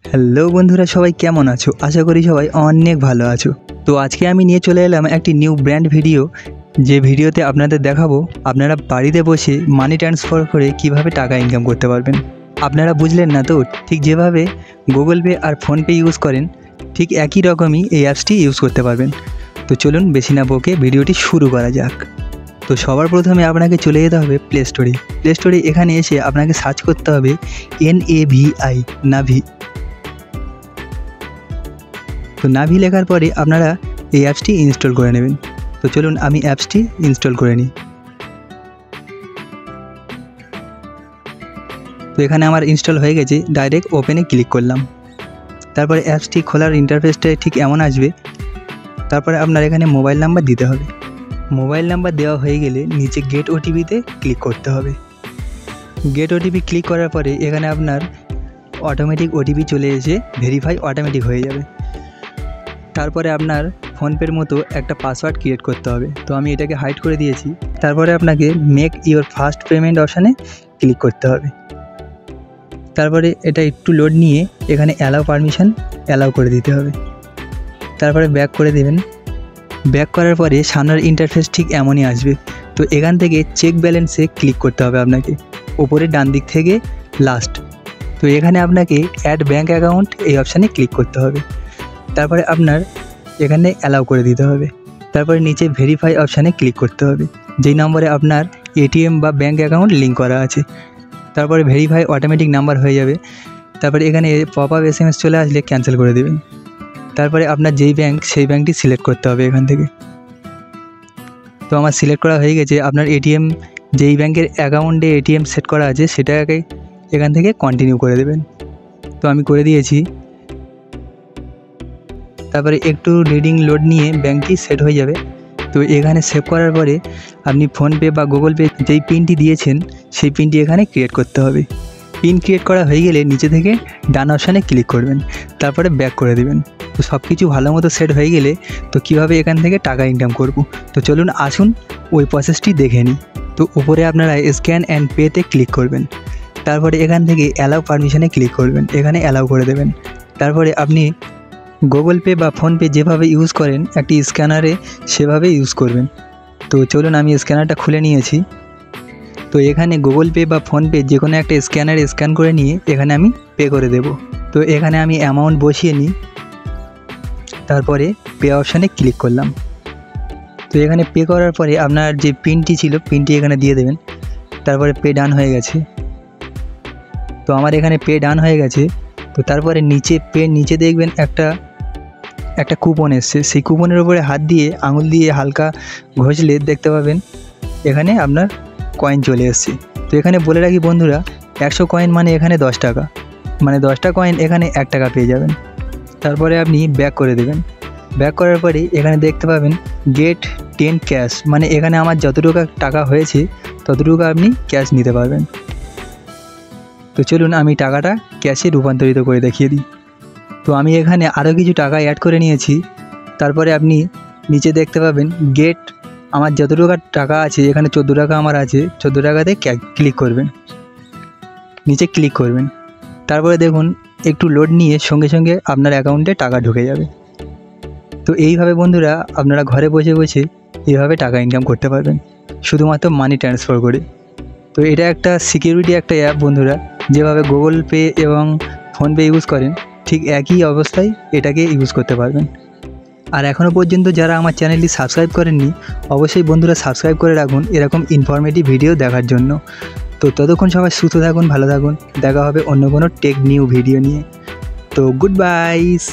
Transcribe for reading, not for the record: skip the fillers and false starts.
Hello বন্ধুরা, সবাই কেমন আছো? আশা করি সবাই অনেক ভালো আছো। তো আজকে আমি নিয়ে চলে এলাম একটি নিউ ব্র্যান্ড ভিডিও, যে ভিডিওতে আপনাদের দেখাবো আপনারা বাড়িতে বসে মানি ট্রান্সফার করে কিভাবে টাকা ইনকাম করতে পারবেন। আপনারা বুঝলেন না তো? ঠিক যেভাবে গুগল পে আর ফোনপে ইউজ করেন, ঠিক একই রকমই এই অ্যাপসটি ইউজ করতে পারবেন। তো চলুন বেশি না বকে ভিডিওটি শুরু করা যাক। তো সবার প্রথমে আপনাকে চলে যেতে হবে প্লে স্টোরে। এখানে এসে আপনাকে সার্চ করতে হবে NAVI, নাভি। তো নাভি লেখার পরে আপনারা এই অ্যাপসটি ইনস্টল করে নেবেন। তো চলুন আমি অ্যাপসটি ইনস্টল করে নিই। তো এখানে আমার ইনস্টল হয়ে গেছে, ডাইরেক্ট ওপেনে ক্লিক করলাম। তারপরে অ্যাপসটি খোলার ইন্টারফেসটা ঠিক এমন আসবে। তারপরে আপনার এখানে মোবাইল নাম্বার দিতে হবে। মোবাইল নাম্বার দেওয়া হয়ে গেলে নিচে গেট ওটিপিতে ক্লিক করতে হবে। গেট ওটিপি ক্লিক করার পরে এখানে আপনার অটোমেটিক ওটিপি চলে এসে ভেরিফাই অটোমেটিক হয়ে যাবে। তারপরে আপনার ফোনপের মতো একটা পাসওয়ার্ড ক্রিয়েট করতে হবে। তো আমি এটাকে হাইড করে দিয়েছি। তারপরে আপনাকে মেক ইওর ফার্স্ট পেমেন্ট অপশানে ক্লিক করতে হবে। তারপরে এটা একটু লোড নিয়ে এখানে অ্যালাউ পারমিশন অ্যালাউ করে দিতে হবে। তারপরে ব্যাক করে দেবেন। ব্যাক করার পরে সামনের ইন্টারফেস ঠিক এমনই আসবে। তো এখান থেকে চেক ব্যালেন্সে ক্লিক করতে হবে আপনাকে, ওপরে ডান দিক থেকে লাস্ট। তো এখানে আপনাকে অ্যাড ব্যাঙ্ক অ্যাকাউন্ট এই অপশানে ক্লিক করতে হবে। তারপরে আপনার এখানে অ্যালাউ করে দিতে হবে। তারপরে নিচে ভেরিফাই অপশানে ক্লিক করতে হবে, যেই নম্বরে আপনার ATM বা ব্যাঙ্ক অ্যাকাউন্ট লিঙ্ক করা আছে। তারপরে ভেরিফাই অটোমেটিক নাম্বার হয়ে যাবে। তারপরে এখানে পপ আপ SMS চলে আসলে ক্যান্সেল করে দেবেন। তারপরে আপনার যেই ব্যাঙ্ক সেই ব্যাঙ্কটি সিলেক্ট করতে হবে এখান থেকে। তো আমার সিলেক্ট করা হয়ে গেছে। আপনার ATM যেই ব্যাঙ্কের অ্যাকাউন্টে ATM সেট করা আছে সেটাকে এখান থেকে কন্টিনিউ করে দেবেন। তো আমি করে দিয়েছি। তারপরে একটু রিডিং লোড নিয়ে ব্যাঙ্কটি সেট হয়ে যাবে। তো এখানে সেভ করার পরে আপনি ফোনপে বা গুগল পে যেই পিনটি দিয়েছেন সেই পিনটি এখানে ক্রিয়েট করতে হবে। পিন ক্রিয়েট করা হয়ে গেলে নিচে থেকে ডান অপশানে ক্লিক করবেন, তারপরে ব্যাক করে দেবেন। তো সব কিছু ভালো মতো সেট হয়ে গেলে তো কীভাবে এখান থেকে টাকা ইনকাম করব, তো চলুন আসুন ওই প্রসেসটি দেখে নিই। তো উপরে আপনারা স্ক্যান অ্যান্ড পেতে ক্লিক করবেন। তারপরে এখান থেকে অ্যালাউ পারমিশনে ক্লিক করবেন, এখানে অ্যালাউ করে দেবেন। তারপরে আপনি গুগল পে বা ফোনপে যেভাবে ইউজ করেন একটি স্ক্যানারে সেভাবে ইউজ করবেন। তো চলুন আমি স্ক্যানারটা খুলে নিয়েছি। তো এখানে গুগল পে বা ফোনপে যে কোনো একটা স্ক্যানারে স্ক্যান করে নিয়ে এখানে আমি পে করে দেব। তো এখানে আমি অ্যামাউন্ট বসিয়ে নিই। তারপরে পে অপশানে ক্লিক করলাম। তো এখানে পে করার পরে আপনার যে পিনটি ছিল পিনটি এখানে দিয়ে দেবেন। তারপরে পে ডান হয়ে গেছে। তো আমার এখানে পে ডান হয়ে গেছে। তো তারপরে নিচে দেখবেন একটা কুপন এসছে। সেই কুপনের উপরে হাত দিয়ে আঙুল দিয়ে হালকা ঘষলে দেখতে পাবেন এখানে আপনার কয়েন চলে এসছে। তো এখানে বলে রাখি বন্ধুরা, 100 কয়েন মানে এখানে 10 টাকা, মানে 10টা কয়েন এখানে 1 টাকা পেয়ে যাবেন। তারপরে আপনি ব্যাক করে দেবেন। ব্যাক করার পরে এখানে দেখতে পাবেন গেট 10 ক্যাশ, মানে এখানে আমার যতটুকু টাকা হয়েছে ততটুকু আপনি ক্যাশ নিতে পারবেন। তো চলুন আমি টাকাটা ক্যাশে রূপান্তরিত করে দেখিয়ে দিই। তো আমি এখানে আরও কিছু টাকা অ্যাড করে নিয়েছি। তারপরে আপনি নিচে দেখতে পাবেন গেট, আমার যতটুকু টাকা আছে এখানে 14 টাকা আমার আছে, 14 টাকাতে ক্লিক করবেন, নিচে ক্লিক করবেন। তারপরে দেখুন একটু লোড নিয়ে সঙ্গে সঙ্গে আপনার অ্যাকাউন্টে টাকা ঢুকে যাবে। তো এইভাবে বন্ধুরা আপনারা ঘরে বসে বসে এইভাবে টাকা ইনকাম করতে পারবেন, শুধুমাত্র মানি ট্রান্সফার করে। তো এটা একটা সিকিউরিটি একটা অ্যাপ বন্ধুরা, যেভাবে গুগল পে এবং ফোনপে ইউজ করেন ঠিক একই অবস্থায় এটাকে ইউজ করতে পারবেন। আর এখনও পর্যন্ত যারা আমার চ্যানেলটি সাবস্ক্রাইব করেননি অবশ্যই বন্ধুরা সাবস্ক্রাইব করে রাখুন এরকম ইনফরমেটিভ ভিডিও দেখার জন্য। তো ততক্ষণ সবাই সুস্থ থাকুন, ভালো থাকুন। দেখা হবে অন্য কোনো টেক নিউ ভিডিও নিয়ে। তো গুড বাইস।